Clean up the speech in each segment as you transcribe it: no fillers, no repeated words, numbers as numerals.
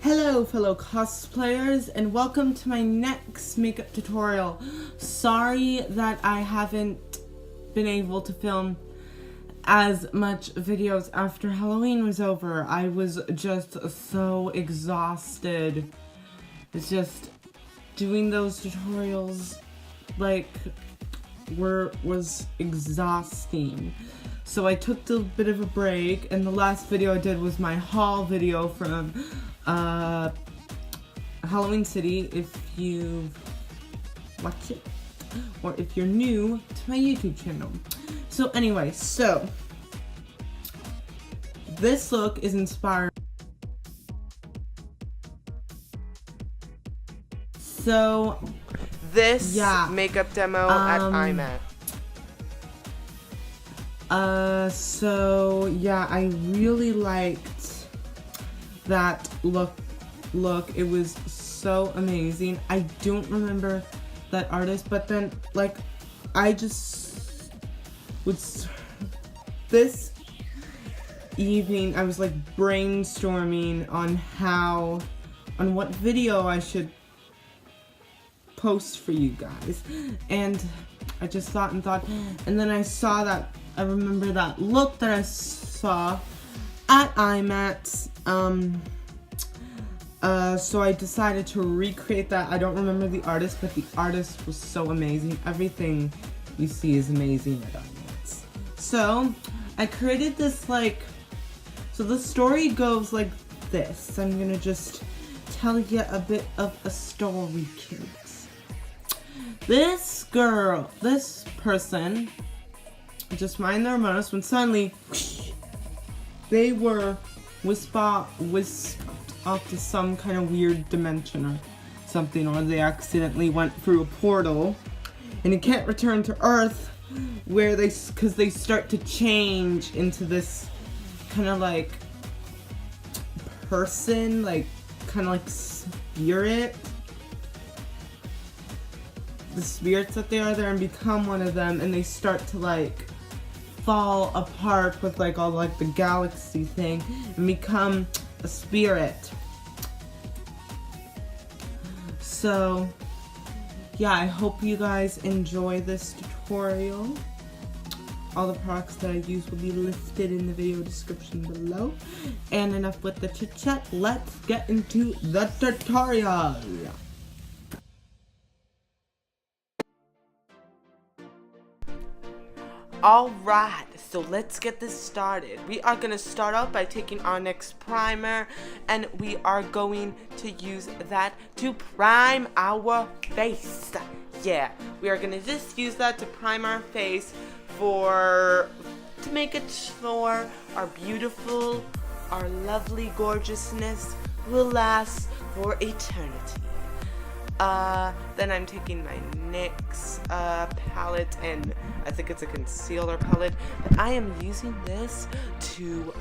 Hello fellow cosplayers, and welcome to my next makeup tutorial. Sorry that I haven't been able to film as much videos after Halloween was over. I was just so exhausted. It's just doing those tutorials was exhausting. So I took a bit of a break, and the last video I did was my haul video from Halloween City, if you watch it, or if you're new to my YouTube channel. So anyway, this look is inspired. So this makeup demo at IMAT. I really liked that look. It was so amazing. I don't remember that artist, but then, I just this evening, I was, brainstorming on what video I should post for you guys, and I just thought, and then I remember that look that I saw at IMAT, so I decided to recreate that. I don't remember the artist, but the artist was so amazing. Everything you see is amazing at IMAT. So I created this, so the story goes like this. I'm gonna just tell you a bit of a story, kids. This person, just mind their business, when suddenly they were whisked off to some kind of weird dimension or something, or they accidentally went through a portal and you can't return to Earth, where because they start to change into this kind of person, kind of spirit. The spirits that they are there, and become one of them, and they start to fall apart with all the galaxy thing and become a spirit. So yeah, I hope you guys enjoy this tutorial. All the products that I use will be listed in the video description below. And enough with the chit chat, let's get into the tutorial. Alright, so let's get this started. We are going to start off by taking our NYX primer, and we are going to use that to prime our face. Yeah, we are going to just use that to prime our face to make it for our lovely gorgeousness will last for eternity. Then I'm taking my NYX palette, and I think it's a concealer palette, but I am using this to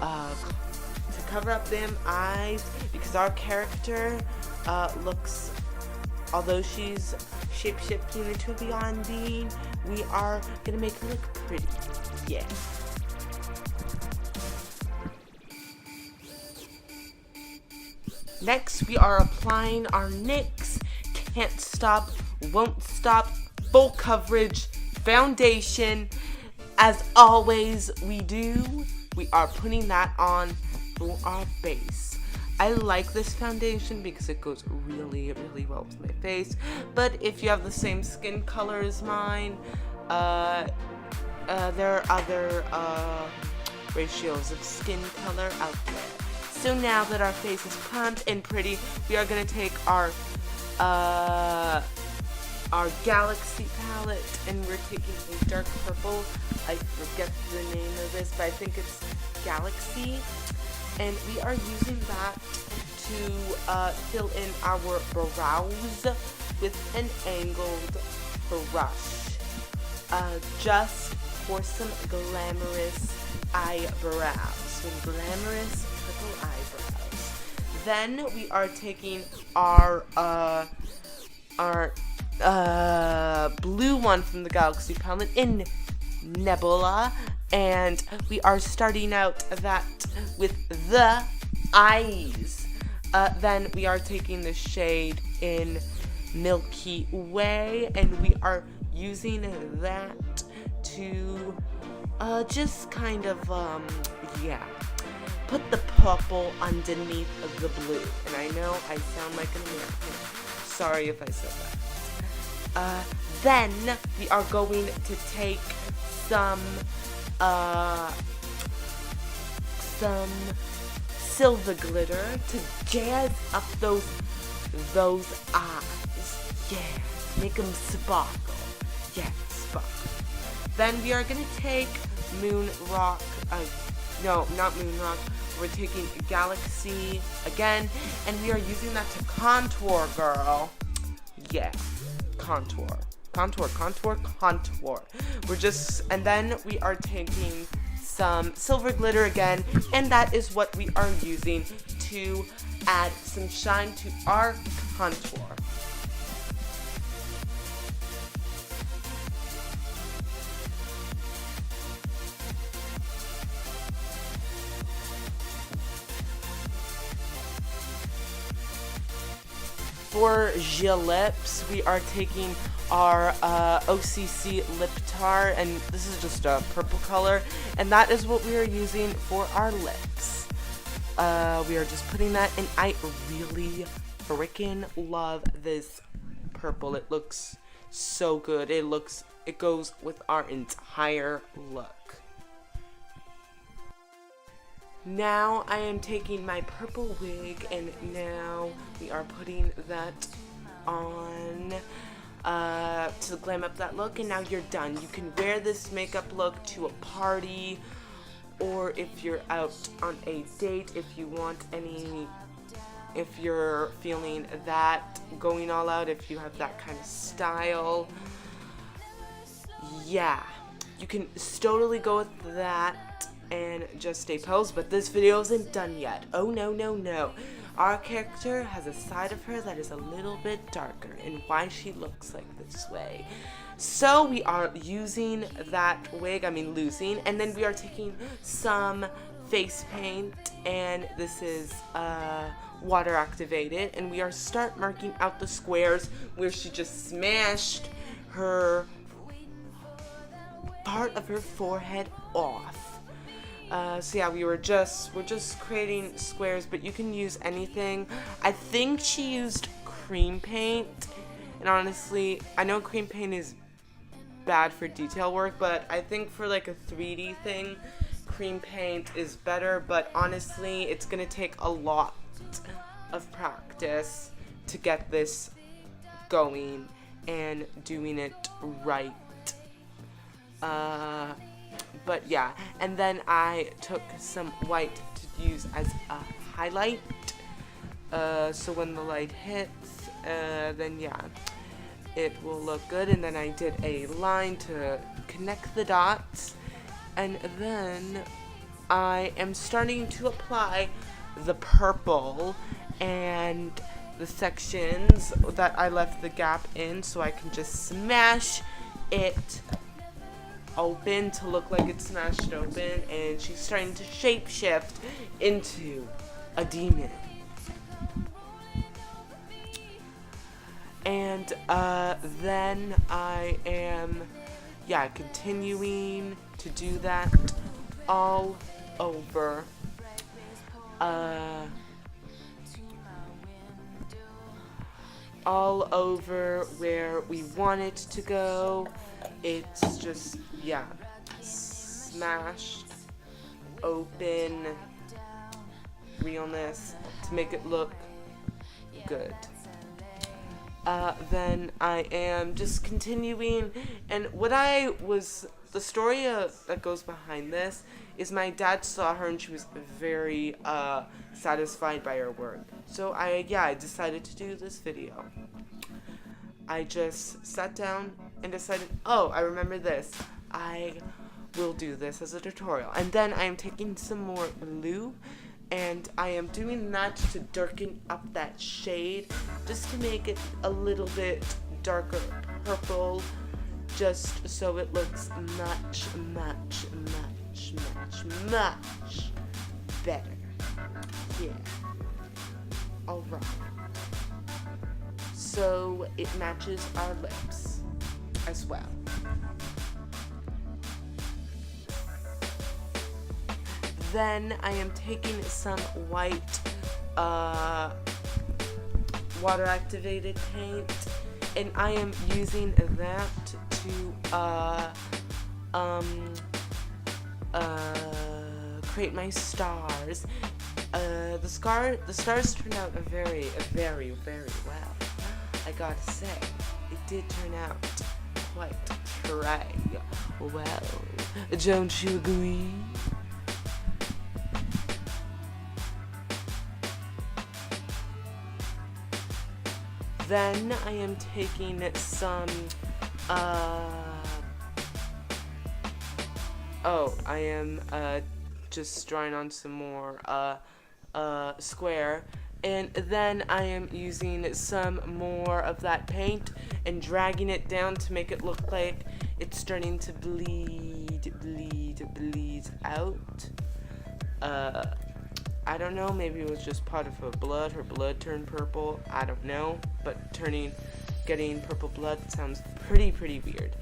cover up them eyes, because our character looks, although she's shape-shifting into a beyond being, we are gonna make her look pretty. Yeah. Next, we are applying our NYX Can't Stop, Won't Stop Full Coverage Foundation. As always, we are putting that on for our base. I like this foundation because it goes really, really well with my face. But if you have the same skin color as mine, there are other ratios of skin color out there. So now that our face is primed and pretty, we are going to take our Galaxy palette, and we're taking a dark purple. I forget the name of this, but I think it's Galaxy. And we are using that to fill in our brows with an angled brush. Just for some glamorous eyebrows. Some glamorous purple eyebrows. Then we are taking our blue one from the Galaxy palette in Nebula, and we are starting out that with the eyes. Then we are taking the shade in Milky Way, and we are using that to just kind of put the purple underneath of the blue. And I know I sound like an American. Sorry if I said that. Then we are going to take some silver glitter to jazz up those eyes. Yeah, make them sparkle. Yeah, sparkle. Then we are gonna take Moon Rock. No, not Moon Rock. We're taking Galaxy again, and we are using that to contour, girl. Yeah, contour. And then we are taking some silver glitter again, and that is what we are using to add some shine to our contour. For Gel Lips, we are taking our OCC Lip Tar, and this is just a purple color, and that is what we are using for our lips. We are just putting that, and I really freaking love this purple. It looks so good. It goes with our entire look. Now I am taking my purple wig, and now we are putting that on to glam up that look, and now you're done. You can wear this makeup look to a party, or if you're out on a date, if you're feeling that, going all out, if you have that kind of style. Yeah, you can totally go with that and just stay posed, but this video isn't done yet. Oh no. Our character has a side of her that is a little bit darker, and why she looks like this way. So we are using that wig, and then we are taking some face paint, and this is water activated, and we are start marking out the squares where she just smashed her part of her forehead off. So yeah, we're just creating squares, but you can use anything. I think she used cream paint, and honestly, I know cream paint is bad for detail work, but I think for like a 3D thing, cream paint is better. But honestly, it's gonna take a lot of practice to get this going and doing it right. But yeah, and then I took some white to use as a highlight, so when the light hits, then yeah, it will look good. And then I did a line to connect the dots, and then I am starting to apply the purple and the sections that I left the gap in, so I can just smash it open to look like it's smashed open. And she's starting to shapeshift into a demon. And then I am continuing to do that all over where we want it to go. It's just, smashed open realness to make it look good. Then I am just continuing, and the story that goes behind this is my dad saw her and she was very satisfied by her work. So I decided to do this video. I just sat down and decided, oh, I remember this. I will do this as a tutorial. And then I am taking some more blue, and I am doing that to darken up that shade, just to make it a little bit darker purple, just so it looks much better. Yeah. Alright. So it matches our lips as well. Then I am taking some white water activated paint, and I am using that to create my stars. The stars turned out very well. I gotta say, it did turn out quite well. Don't you agree? Then I am taking some, I am, just drawing on some more, square, and then I am using some more of that paint and dragging it down to make it look like it's starting to bleed out. I don't know, maybe it was just part of her blood turned purple, I don't know, but getting purple blood sounds pretty weird.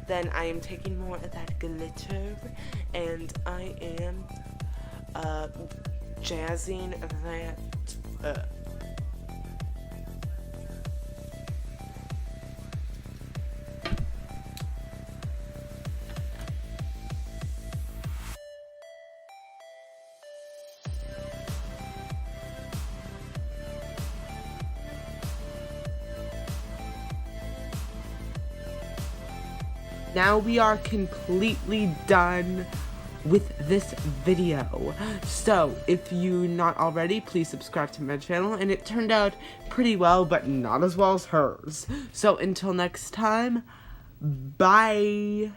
Then I am taking more of that glitter, and I am, jazzing that up. Now we are completely done with this video. So if you're not already, please subscribe to my channel, and it turned out pretty well, but not as well as hers. So until next time, bye.